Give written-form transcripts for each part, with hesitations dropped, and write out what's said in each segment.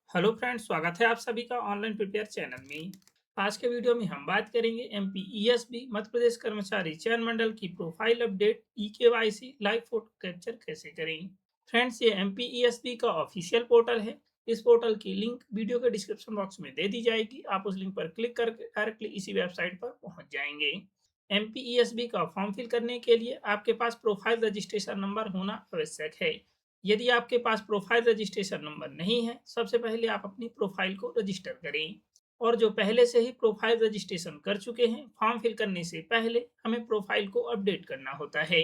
Hello friends, स्वागत है आप सभी का ऑनलाइन प्रिपेयर चैनल में। आज के वीडियो में हम बात करेंगे एमपीईएसबी मध्य प्रदेश कर्मचारी चयन मंडल की profile update e KYC live photo capture कैसे करें। फ्रेंड्स, ये एमपीईएसबी का ऑफिशियल पोर्टल है। इस पोर्टल की लिंक वीडियो के डिस्क्रिप्शन बॉक्स में दे दी जाएगी। आप उस लिंक पर क्लिक करके डायरेक्टली इसी वेबसाइट पर पहुंच जाएंगे। एमपीईएसबी का फॉर्म फिल करने के लिए आपके पास प्रोफाइल रजिस्ट्रेशन नंबर होना आवश्यक है। यदि आपके पास प्रोफाइल रजिस्ट्रेशन नंबर नहीं है, सबसे पहले आप अपनी प्रोफाइल को रजिस्टर करें। और जो पहले से ही प्रोफाइल रजिस्ट्रेशन कर चुके हैं, फॉर्म फिल करने से पहले हमें प्रोफाइल को अपडेट करना होता है।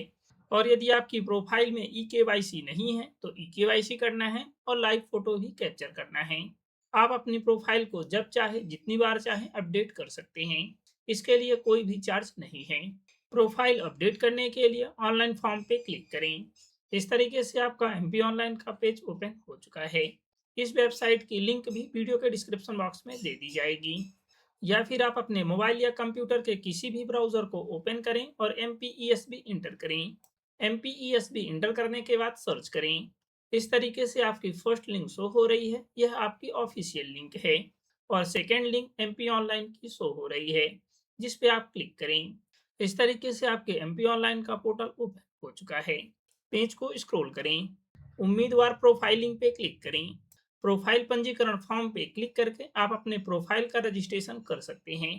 और यदि आपकी प्रोफाइल में ई केवाईसी नहीं है तो ई केवाईसी करना है और लाइव फोटो भी कैप्चर करना है। आप अपनी प्रोफाइल को जब चाहे जितनी बार चाहे अपडेट कर सकते हैं। इसके लिए कोई भी चार्ज नहीं है। प्रोफाइल अपडेट करने के लिए ऑनलाइन फॉर्म पे क्लिक करें। इस तरीके से आपका एमपी ऑनलाइन का पेज ओपन हो चुका है। इस वेबसाइट की लिंक भी वीडियो के डिस्क्रिप्शन बॉक्स में दे दी जाएगी। या फिर आप अपने मोबाइल या कंप्यूटर के किसी भी ब्राउजर को ओपन करें और एमपीईएसबी इंटर करें। एमपीईएसबी इंटर करने के बाद सर्च करें। इस तरीके से आपकी फर्स्ट लिंक शो हो रही है, यह आपकी ऑफिशियल लिंक है। और सेकेंड लिंक एमपी ऑनलाइन की शो हो रही है, जिस पे आप क्लिक करें। इस तरीके से आपके एमपी ऑनलाइन का पोर्टल ओपन हो चुका है। पेज को स्क्रॉल करें। उम्मीदवार प्रोफाइलिंग पे क्लिक करें। प्रोफाइल पंजीकरण फॉर्म पे क्लिक करके आप अपने प्रोफाइल का रजिस्ट्रेशन कर सकते हैं।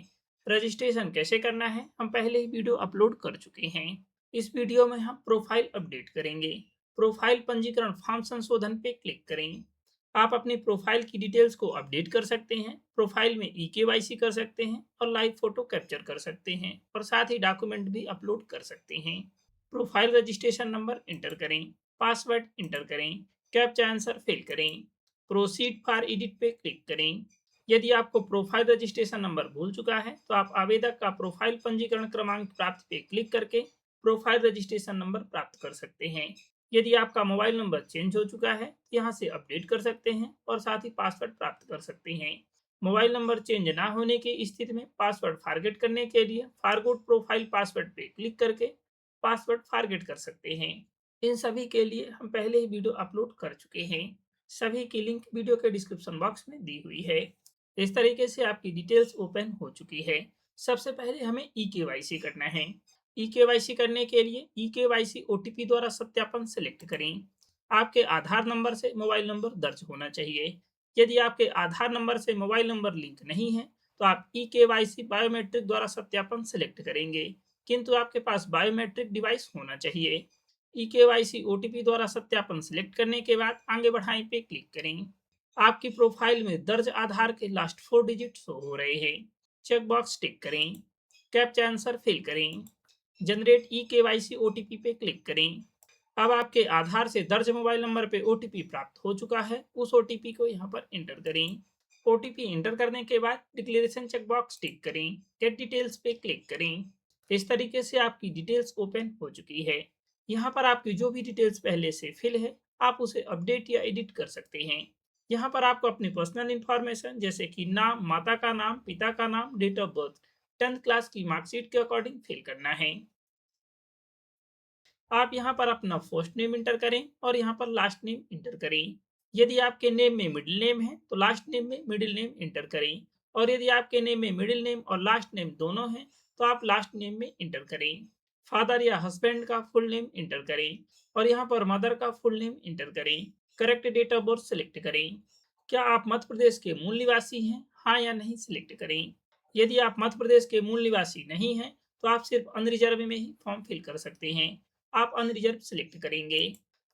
रजिस्ट्रेशन कैसे करना है, हम पहले ही वीडियो अपलोड कर चुके हैं। इस वीडियो में हम प्रोफाइल अपडेट करेंगे। प्रोफाइल पंजीकरण फॉर्म संशोधन पे क्लिक करें। आप अपनी प्रोफाइल की डिटेल्स को अपडेट कर सकते हैं। प्रोफाइल में ई केवाईसी कर सकते हैं और लाइव फोटो कैप्चर कर सकते हैं और साथ ही डॉक्यूमेंट भी अपलोड कर सकते हैं। प्रोफाइल रजिस्ट्रेशन नंबर इंटर करें। पासवर्ड इंटर करें। कैप्चा आंसर फिल करें। प्रोसीड फॉर एडिट पे क्लिक करें। यदि आपको प्रोफाइल रजिस्ट्रेशन नंबर भूल चुका है तो आप आवेदक का प्रोफाइल पंजीकरण क्रमांक प्राप्त पे क्लिक करके प्रोफाइल रजिस्ट्रेशन नंबर प्राप्त कर सकते हैं। यदि आपका मोबाइल नंबर चेंज हो चुका है तो यहाँ से अपडेट कर सकते हैं और साथ ही पासवर्ड प्राप्त कर सकते हैं। मोबाइल नंबर चेंज ना होने की स्थिति में पासवर्ड फॉरगेट करने के लिए फॉरगोट प्रोफाइल पासवर्ड पे क्लिक करके पासवर्ड फॉरगेट कर सकते हैं। इन सभी के लिए हम पहले ही वीडियो अपलोड कर चुके हैं। सभी की लिंक वीडियो के डिस्क्रिप्शन बॉक्स में दी हुई है। इस तरीके से आपकी डिटेल्स ओपन हो चुकी है। सबसे पहले हमें ई केवाईसी करना है। ई केवाईसी करने के लिए ई केवाईसी ओटीपी द्वारा सत्यापन सेलेक्ट करें। आपके आधार नंबर से मोबाइल नंबर दर्ज होना चाहिए। यदि आपके आधार नंबर से मोबाइल नंबर लिंक नहीं है तो आप ई केवाईसी बायोमेट्रिक द्वारा सत्यापन सेलेक्ट करेंगे, किंतु आपके पास बायोमेट्रिक डिवाइस होना चाहिए। ई केवाईसी ओटीपी द्वारा सत्यापन सेलेक्ट करने के बाद आगे बढ़ाएं पे क्लिक करें। आपकी प्रोफाइल में दर्ज आधार के लास्ट 4 डिजिट शो हो रहे हैं। चेक बॉक्स टिक करें। कैप्चा आंसर फिल करें। जनरेट ई केवाईसी ओटीपी पे क्लिक करें। अब आपके आधार से दर्ज मोबाइल नंबर पे ओटीपी प्राप्त हो चुका है। उस ओटीपी को यहाँ पर एंटर करें। ओटीपी एंटर करने के बाद डिक्लेरेशन चेक बॉक्स टिक करें। गेट डिटेल्स पे क्लिक करें। इस तरीके से आपकी डिटेल्स ओपन हो चुकी है। यहाँ पर आपकी जो भी डिटेल्स पहले से फिल है, आप उसे अपडेट या एडिट कर सकते हैं। यहाँ पर आपको अपनी पर्सनल इन्फॉर्मेशन जैसे कि नाम, माता का नाम, पिता का नाम, date of birth, 10th class की मार्कशीट के अकॉर्डिंग फिल करना है। आप यहाँ पर अपना फर्स्ट नेम इंटर करें और यहाँ पर लास्ट नेम इंटर करें। यदि आपके नेम में मिडिल नेम है तो लास्ट नेम में मिडिल नेम इंटर करें। और यदि आपके नेम में मिडिल नेम और लास्ट नेम दोनों हैं तो आप लास्ट नेम में इंटर करें। फादर या हस्बैंड का फुल नेम इंटर करें और यहाँ पर मदर का फुल नेम इंटर करें। Correct date of birth select करें। क्या आप मध्य प्रदेश के मूल निवासी हैं, हाँ या नहीं सिलेक्ट करें। यदि आप मध्य प्रदेश के मूल निवासी नहीं हैं तो आप सिर्फ अनरिजर्व में ही फॉर्म फिल कर सकते हैं। आप अनरिजर्व सिलेक्ट करेंगे।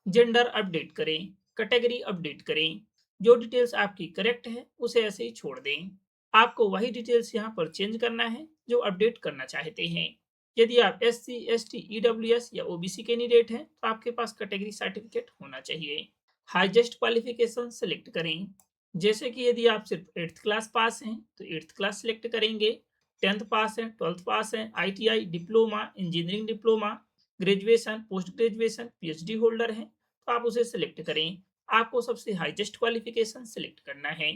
जेंडर अपडेट करें। कैटेगरी अपडेट करें। जो डिटेल्स आपकी करेक्ट है उसे ऐसे ही छोड़ दें। आपको वही डिटेल्स यहाँ पर चेंज करना है जो अपडेट करना चाहते हैं। यदि आप SC, ST, EWS या OBC कैंडिडेट हैं तो आपके पास कैटेगरी सर्टिफिकेट होना चाहिए। हाईएस्ट क्वालिफिकेशन सेलेक्ट करें। जैसे कि यदि आप सिर्फ 8th क्लास पास हैं तो 8th क्लास सेलेक्ट करेंगे। 10th पास है, 12th पास है, ITI, diploma, engineering diploma, graduation, post graduation, PhD holder हैं तो आप उसे सिलेक्ट करें। आपको सबसे हाईएस्ट क्वालिफिकेशन सिलेक्ट करना है।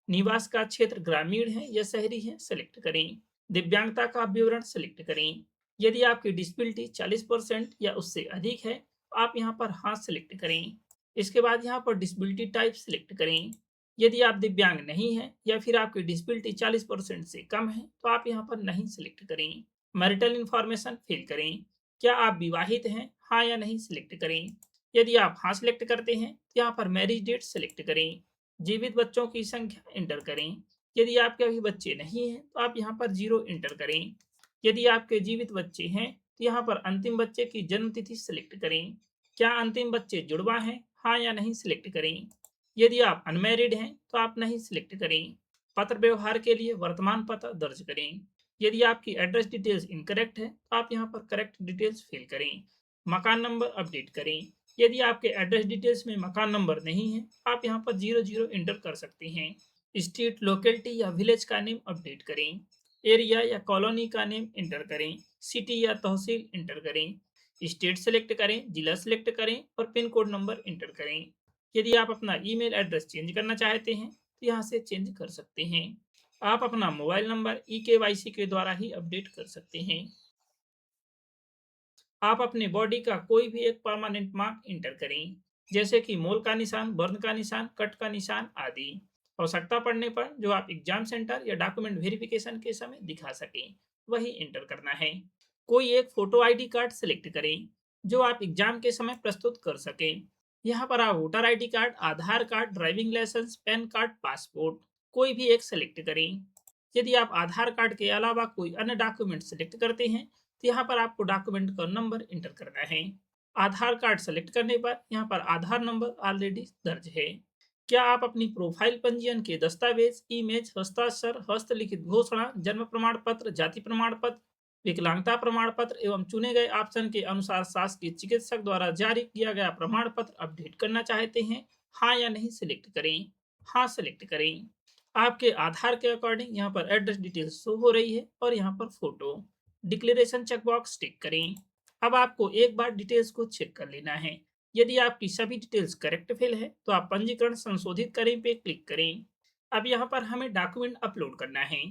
निवास का क्षेत्र ग्रामीण है या शहरी है सेलेक्ट करें। दिव्यांगता का विवरण सेलेक्ट करें। यदि आपकी डिसेबिलिटी 40% या उससे अधिक है तो आप यहाँ पर हाँ सेलेक्ट करें। इसके बाद यहाँ पर डिसेबिलिटी टाइप सेलेक्ट करें। यदि आप दिव्यांग नहीं हैं या फिर आपकी डिसेबिलिटी 40% से कम है तो आप यहाँ पर नहीं सिलेक्ट करें। मैरिटल इंफॉर्मेशन फिल करें। क्या आप विवाहित हैं, हाँ या नहीं सिलेक्ट करें। यदि आप हाँ सिलेक्ट करते हैं तो यहाँ पर मैरिज डेट सिलेक्ट करें। जीवित बच्चों की संख्या इंटर करें। यदि आपके अभी बच्चे नहीं हैं तो आप यहाँ पर 0 इंटर करें। यदि आपके जीवित बच्चे हैं तो यहाँ पर अंतिम बच्चे की जन्म तिथि सिलेक्ट करें। क्या अंतिम बच्चे जुड़वा हैं, हाँ या नहीं सिलेक्ट करें। यदि आप अनमैरिड हैं तो आप नहीं सिलेक्ट करें। पत्र व्यवहार के लिए वर्तमान पता दर्ज करें। यदि आपकी एड्रेस डिटेल्स इनकरेक्ट है तो आप यहाँ पर करेक्ट डिटेल्स फिल करें। मकान नंबर अपडेट करें। यदि आपके एड्रेस डिटेल्स में मकान नंबर नहीं है आप यहाँ पर 00 इंटर कर सकते हैं। स्ट्रीट, लोकेलिटी या विलेज का नेम अपडेट करें। एरिया या कॉलोनी का नेम इंटर करें। सिटी या तहसील इंटर करें। स्टेट सेलेक्ट करें, जिला सेलेक्ट करें और पिन कोड नंबर इंटर करें। यदि आप अपना ईमेल एड्रेस चेंज करना चाहते हैं तो यहाँ से चेंज कर सकते हैं। आप अपना मोबाइल नंबर ई-केवाईसी के द्वारा ही अपडेट कर सकते हैं। आप अपने बॉडी का कोई भी एक परमानेंट मार्क इंटर करें, जैसे कि मोल का निशान, बर्न का निशान, कट का निशान आदि। आवश्यकता पड़ने पर जो आप एग्जाम सेंटर या डॉक्यूमेंट वेरिफिकेशन के समय दिखा सकें, वही इंटर करना है। कोई एक फोटो आईडी कार्ड सेलेक्ट करें, जो आप एग्जाम के समय प्रस्तुत कर सकें। यहाँ पर आप voter ID card, Aadhaar card, driving licence, PAN card, passport कोई भी एक सेलेक्ट करें। यदि आप आधार कार्ड के अलावा कोई अन्य डॉक्यूमेंट सेलेक्ट करते हैं तो यहाँ पर आपको डॉक्यूमेंट का नंबर इंटर करना है। आधार कार्ड सेलेक्ट करने पर यहाँ पर आधार नंबर ऑलरेडी दर्ज है। क्या आप अपनी प्रोफाइल पंजीयन के दस्तावेज, इमेज, हस्ताक्षर, हस्तलिखित घोषणा, जन्म प्रमाण पत्र, जाति प्रमाण पत्र, विकलांगता प्रमाण पत्र एवं चुने गए ऑप्शन के अनुसार शासकीय चिकित्सक द्वारा जारी किया गया प्रमाण पत्र अपडेट करना चाहते हैं, हाँ या नहीं सिलेक्ट करें। हाँ सिलेक्ट करें। आपके आधार के अकॉर्डिंग यहाँ पर एड्रेस डिटेल्स शो हो रही है और यहाँ पर फोटो। डिक्लेरेशन चेकबॉक्स टिक करें। अब आपको एक बार डिटेल्स को चेक कर लेना है। यदि आपकी सभी डिटेल्स करेक्ट फिल है तो आप पंजीकरण संशोधित करें पे क्लिक करें। अब यहाँ पर हमें डॉक्यूमेंट अपलोड करना है।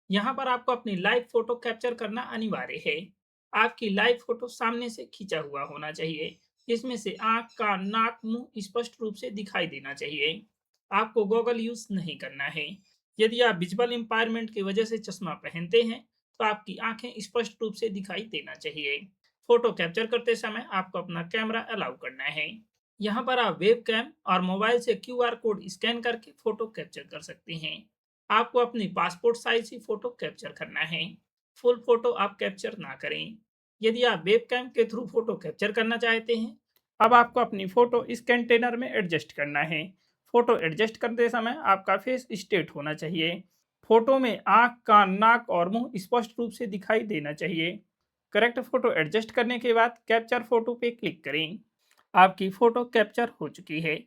यहाँ पर आपको अपनी लाइव फोटो कैप्चर करना अनिवार्य है। आपकी लाइव फोटो सामने से खींचा हुआ होना चाहिए। इसमें से आंख, कान, नाक, मुंह स्पष्ट रूप से दिखाई देना चाहिए। आपको गॉगल यूज नहीं करना है। यदि आप विजुअल इम्पायरमेंट की वजह से चश्मा पहनते हैं तो आपकी आंखें स्पष्ट रूप से दिखाई देना चाहिए। फोटो कैप्चर करते समय आपको अपना कैमरा अलाउ करना है। यहाँ पर आप वेब कैम और मोबाइल से क्यूआर कोड स्कैन करके फोटो कैप्चर कर सकते हैं। आपको अपनी पासपोर्ट साइज ही फोटो कैप्चर करना है। फुल फोटो आप कैप्चर ना करें। यदि आप वेब कैम के थ्रू फोटो कैप्चर करना चाहते हैं, अब आपको अपनी फोटो इस कंटेनर में एडजस्ट करना है। फोटो एडजस्ट करते समय आपका फेस स्ट्रेट होना चाहिए। फोटो में आंख, कान, नाक और मुंह स्पष्ट रूप से दिखाई देना चाहिए। करेक्ट फोटो एडजस्ट करने के बाद कैप्चर फोटो पे क्लिक करें। आपकी फोटो कैप्चर हो चुकी है।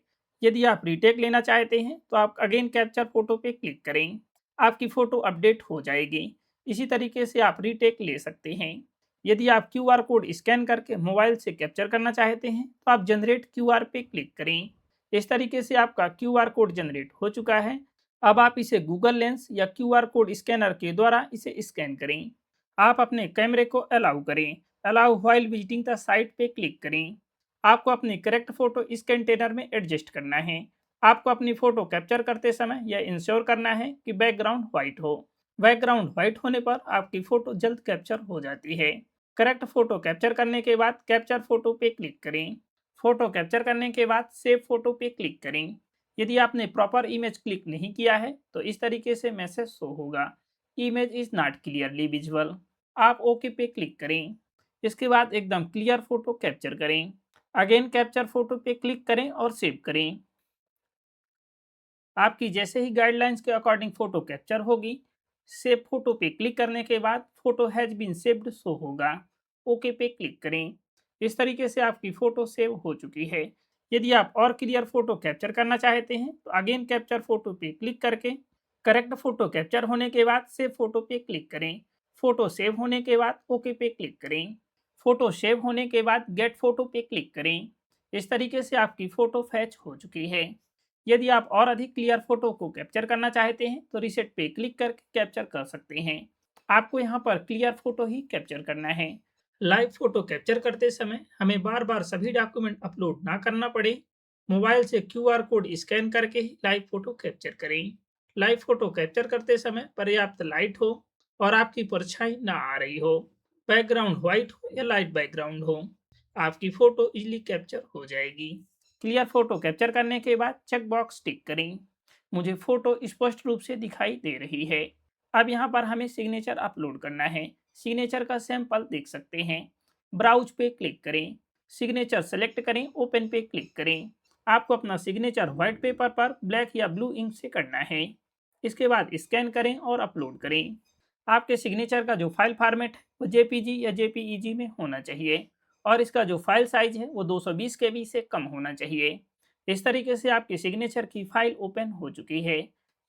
यदि आप रीटेक लेना चाहते हैं तो आप अगेन कैप्चर फोटो पे क्लिक करें। आपकी फोटो अपडेट हो जाएगी। इसी तरीके से आप रीटेक ले सकते हैं। यदि आप क्यूआर कोड स्कैन करके मोबाइल से कैप्चर करना चाहते हैं तो आप जनरेट क्यूआर पे क्लिक करें। इस तरीके से आपका क्यूआर कोड जनरेट हो चुका है। अब आप इसे गूगल लेंस या क्यूआर कोड स्कैनर के द्वारा इसे स्कैन करें। आप अपने कैमरे को अलाउ करें। Allow while visiting the site पे क्लिक करें। आपको अपनी करेक्ट फोटो इस कंटेनर में एडजस्ट करना है। आपको अपनी फोटो कैप्चर करते समय यह इंश्योर करना है कि बैकग्राउंड व्हाइट हो। बैकग्राउंड व्हाइट होने पर आपकी फोटो जल्द कैप्चर हो जाती है। करेक्ट फोटो कैप्चर करने के बाद कैप्चर फोटो पे क्लिक करें। फोटो कैप्चर करने के बाद सेव फोटो पे क्लिक करें। यदि आपने प्रॉपर इमेज क्लिक नहीं किया है तो इस तरीके से मैसेज शो होगा, image is not clearly visual. आप ओके पे क्लिक करें। इसके बाद एकदम क्लियर फोटो कैप्चर करें। अगेन कैप्चर फोटो पे क्लिक करें और सेव करें। आपकी जैसे ही गाइडलाइंस के अकॉर्डिंग फोटो कैप्चर होगी, सेव फोटो पे क्लिक करने के बाद photo has been saved show होगा। ओके पे क्लिक करें। इस तरीके से आपकी फोटो सेव हो चुकी है। यदि आप और क्लियर फोटो कैप्चर करना चाहते हैं तो अगेन कैप्चर फोटो पे क्लिक करके करेक्ट फोटो कैप्चर होने के बाद सेव फोटो पे क्लिक करें। फोटो सेव होने के बाद ओके पे क्लिक करें। फोटो सेव होने के बाद गेट फोटो पे क्लिक करें। इस तरीके से आपकी फोटो फैच हो चुकी है। यदि आप और अधिक क्लियर फोटो को कैप्चर करना चाहते हैं तो रीसेट पे क्लिक करके कैप्चर कर सकते हैं। आपको यहाँ पर क्लियर फोटो ही कैप्चर करना है। लाइव फोटो कैप्चर करते समय हमें बार बार सभी डॉक्यूमेंट अपलोड ना करना पड़े, मोबाइल से क्यूआर कोड स्कैन करके ही लाइव फोटो कैप्चर करें। लाइव फोटो कैप्चर करते समय पर्याप्त लाइट हो और आपकी परछाई ना आ रही हो। बैकग्राउंड व्हाइट हो या लाइट बैकग्राउंड हो, आपकी फोटो इजीली कैप्चर हो जाएगी। क्लियर फोटो कैप्चर करने के बाद चेक बॉक्स टिक करें। मुझे फोटो स्पष्ट रूप से दिखाई दे रही है। अब यहाँ पर हमें सिग्नेचर अपलोड करना है। सिग्नेचर का सैंपल देख सकते हैं। ब्राउज पे क्लिक करें, सिग्नेचर सेलेक्ट करें, ओपन पे क्लिक करें। आपको अपना सिग्नेचर व्हाइट पेपर पर ब्लैक या ब्लू इंक से करना है। इसके बाद स्कैन करें और अपलोड करें। आपके सिग्नेचर का जो फाइल फॉर्मेट है वो जेपीजी या जेपीईजी में होना चाहिए और इसका जो फाइल साइज है वो 220 केबी से कम होना चाहिए। इस तरीके से आपकी सिग्नेचर की फाइल ओपन हो चुकी है।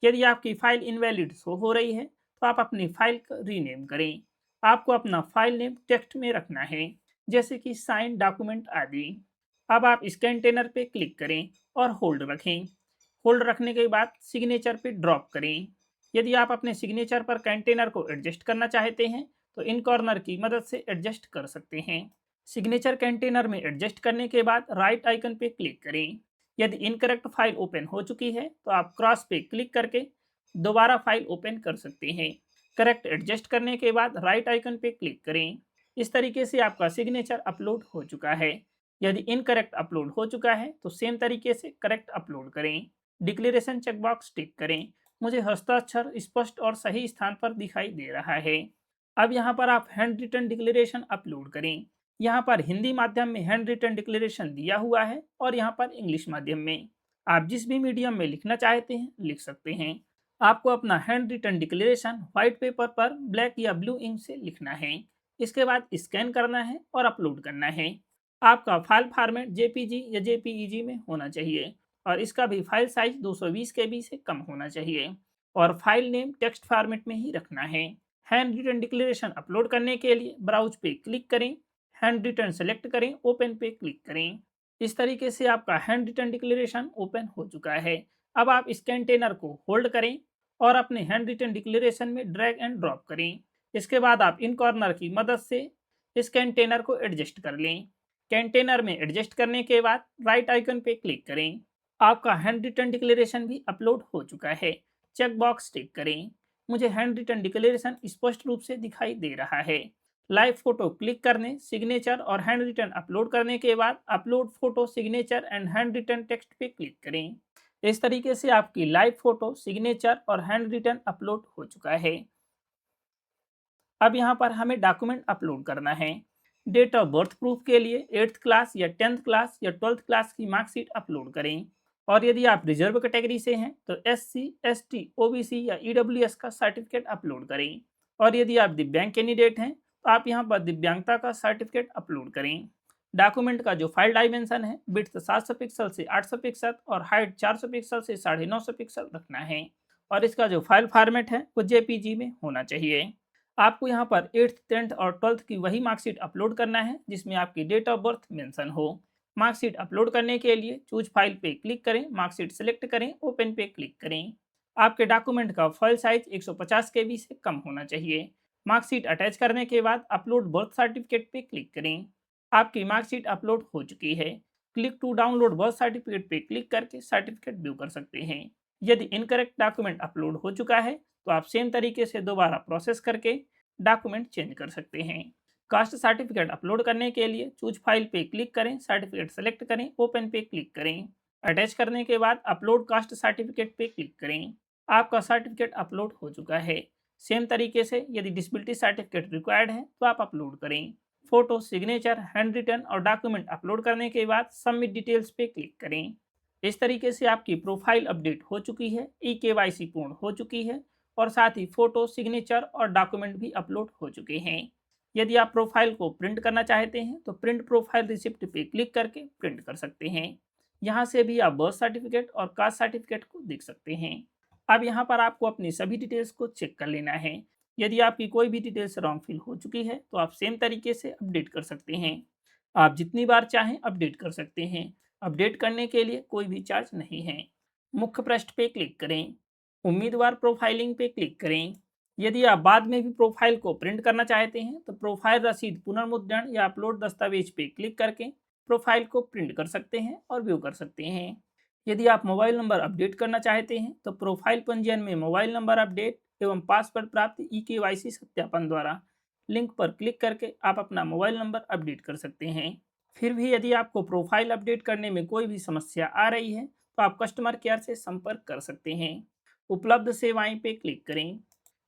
यदि आपकी फाइल इनवैलिड शो हो रही है तो आप अपनी फाइल को रीनेम करें। आपको अपना फाइल नेम टेक्स्ट में रखना है, जैसे कि साइन डॉक्यूमेंट आदि। अब आप इस कंटेनर पे क्लिक करें और होल्ड रखें। होल्ड रखने के बाद सिग्नेचर पे ड्रॉप करें। यदि आप अपने सिग्नेचर पर कंटेनर को एडजस्ट करना चाहते हैं तो इन कॉर्नर की मदद से एडजस्ट कर सकते हैं। सिग्नेचर कंटेनर में एडजस्ट करने के बाद राइट आइकन पे क्लिक करें। यदि इनकरेक्ट फाइल ओपन हो चुकी है तो आप क्रॉस पे क्लिक करके दोबारा फाइल ओपन कर सकते हैं। करेक्ट एडजस्ट करने के बाद राइट आइकन पे क्लिक करें। इस तरीके से आपका सिग्नेचर अपलोड हो चुका है। यदि इनकरेक्ट अपलोड हो चुका है तो सेम तरीके से करेक्ट अपलोड करें। डिक्लेरेशन चेकबॉक्स टिक करें। मुझे हस्ताक्षर स्पष्ट और सही स्थान पर दिखाई दे रहा है। अब यहाँ पर आप हैंड रिटन डिक्लेरेशन अपलोड करें। यहाँ पर हिंदी माध्यम में हैंड रिटन डिक्लेरेशन दिया हुआ है और यहाँ पर इंग्लिश माध्यम में। आप जिस भी मीडियम में लिखना चाहते हैं लिख सकते हैं। आपको अपना handwritten declaration white paper पर ब्लैक या ब्लू इंक से लिखना है। इसके बाद स्कैन करना है और अपलोड करना है। आपका फाइल फॉर्मेट जेपीजी या जेपीईजी में होना चाहिए और इसका भी फाइल साइज 220 केबी से कम होना चाहिए और फाइल नेम टेक्स्ट फॉर्मेट में ही रखना है। हैंड रिटन डिक्लेरेशन अपलोड करने के लिए ब्राउज पे क्लिक करें, हैंड रिटन सेलेक्ट करें, ओपन पे क्लिक करें। इस तरीके से आपका हैंड रिटन डिक्लेरेशन ओपन हो चुका है। अब आप इस कंटेनर को होल्ड करें और अपने हैंड रिटन डिक्लेरेशन में ड्रैग एंड ड्रॉप करें। इसके बाद आप इन कॉर्नर की मदद से इस कंटेनर को एडजस्ट कर लें। कंटेनर में एडजस्ट करने के बाद राइट आइकन पे क्लिक करें। आपका हैंड रिटन डिक्लेरेशन भी अपलोड हो चुका है। चेक बॉक्स टिक करें। मुझे हैंड रिटन डिक्लेरेशन स्पष्ट रूप से दिखाई दे रहा है। लाइव फोटो क्लिक करने, सिग्नेचर और हैंड रिटन अपलोड करने के बाद upload photo signature and handwritten text पे क्लिक करें। इस तरीके से आपकी लाइव फोटो, सिग्नेचर और हैंड रिटन अपलोड हो चुका है। अब यहाँ पर हमें डॉक्यूमेंट अपलोड करना है। डेट ऑफ बर्थ प्रूफ के लिए 8th क्लास या 10th क्लास या 12th क्लास की मार्कशीट अपलोड करें और यदि आप रिजर्व कैटेगरी से हैं तो SC, ST, OBC या EWS का सर्टिफिकेट अपलोड करें और यदि आप दिव्यांग कैंडिडेट हैं तो आप यहाँ पर दिव्यांगता का सर्टिफिकेट अपलोड करें। डॉक्यूमेंट का जो फाइल डायमेंशन है विड्थ 700 पिक्सल से 800 पिक्सल और हाइट 400 पिक्सल से 950 पिक्सल रखना है और इसका जो फाइल फॉर्मेट है वो JPG में होना चाहिए। आपको यहाँ पर 8th, 10th और 12th की वही मार्कशीट अपलोड करना है जिसमें आपकी डेट ऑफ बर्थ मेंशन हो। मार्कशीट अपलोड करने के लिए चूज फाइल पे क्लिक करें, मार्कशीट सेलेक्ट करें, ओपन पे क्लिक करें। आपके डॉक्यूमेंट का फाइल साइज 150 केबी से कम होना चाहिए। मार्कशीट अटैच करने के बाद अपलोड बर्थ सर्टिफिकेट पे क्लिक करें। आपकी मार्कशीट अपलोड हो चुकी है। Click to download birth certificate पे क्लिक करके सर्टिफिकेट व्यू कर सकते हैं। यदि इनकरेक्ट डॉक्यूमेंट अपलोड हो चुका है तो आप सेम तरीके से दोबारा प्रोसेस करके डॉक्यूमेंट चेंज कर सकते हैं। कास्ट सर्टिफिकेट अपलोड करने के लिए चूज फाइल पे क्लिक करें, सर्टिफिकेट सेलेक्ट करें, ओपन पे क्लिक करें। अटैच करने के बाद अपलोड कास्ट सर्टिफिकेट पे क्लिक करें। आपका सर्टिफिकेट अपलोड हो चुका है। सेम तरीके से यदि डिसेबिलिटी सर्टिफिकेट रिक्वायर्ड है तो आप अपलोड करें। फोटो, सिग्नेचर, हैंड रिटन और डॉक्यूमेंट अपलोड करने के बाद सबमिट डिटेल्स पे क्लिक करें। इस तरीके से आपकी प्रोफाइल अपडेट हो चुकी है, ई-KYC पूर्ण हो चुकी है और साथ ही फोटो, सिग्नेचर और डॉक्यूमेंट भी अपलोड हो चुके हैं। यदि आप प्रोफाइल को प्रिंट करना चाहते हैं तो प्रिंट प्रोफाइल रिसिप्ट पे क्लिक करके प्रिंट कर सकते हैं। यहाँ से भी आप बर्थ सर्टिफिकेट और कास्ट सर्टिफिकेट को देख सकते हैं। अब यहाँ पर आपको अपनी सभी डिटेल्स को चेक कर लेना है। यदि आपकी कोई भी डिटेल्स रॉन्ग फिल हो चुकी है तो आप सेम तरीके से अपडेट कर सकते हैं। आप जितनी बार चाहें अपडेट कर सकते हैं। अपडेट करने के लिए कोई भी चार्ज नहीं है। मुख्य पृष्ठ पे क्लिक करें, उम्मीदवार प्रोफाइलिंग पे क्लिक करें। यदि आप बाद में भी प्रोफाइल को प्रिंट करना चाहते हैं तो प्रोफाइल रसीद पुनर्मुद्रण या अपलोड दस्तावेज पे क्लिक करके प्रोफाइल को प्रिंट कर सकते हैं और व्यू कर सकते हैं। यदि आप मोबाइल नंबर अपडेट करना चाहते हैं तो प्रोफाइल पंजीयन में मोबाइल नंबर अपडेट एवं पासवर्ड प्राप्त ई-केवाईसी सत्यापन द्वारा लिंक पर क्लिक करके आप अपना मोबाइल नंबर अपडेट कर सकते हैं। फिर भी यदि आपको प्रोफाइल अपडेट करने में कोई भी समस्या आ रही है तो आप कस्टमर केयर से संपर्क कर सकते हैं। उपलब्ध सेवाएं पे क्लिक करें।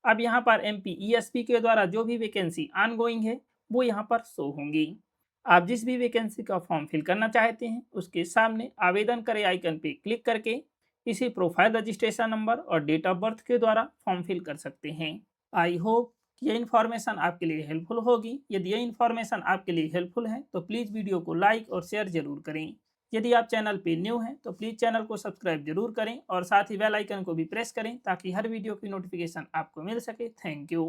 अब यहाँ पर एमपीईएसबी के द्वारा जो भी वैकेंसी ऑनगोइंग है वो यहाँ पर शो होंगी। आप जिस भी वैकेंसी का फॉर्म फिल करना चाहते हैं उसके सामने आवेदन करें आइकन पे क्लिक करके इसी प्रोफाइल रजिस्ट्रेशन नंबर और डेट ऑफ बर्थ के द्वारा फॉर्म फिल कर सकते हैं। आई होप ये इन्फॉर्मेशन आपके लिए हेल्पफुल होगी। यदि ये इन्फॉर्मेशन आपके लिए हेल्पफुल है तो प्लीज़ वीडियो को लाइक और शेयर जरूर करें। यदि आप चैनल पे न्यू हैं तो प्लीज़ चैनल को सब्सक्राइब जरूर करें और साथ ही बेल आइकन को भी प्रेस करें ताकि हर वीडियो की नोटिफिकेशन आपको मिल सके। Thank you.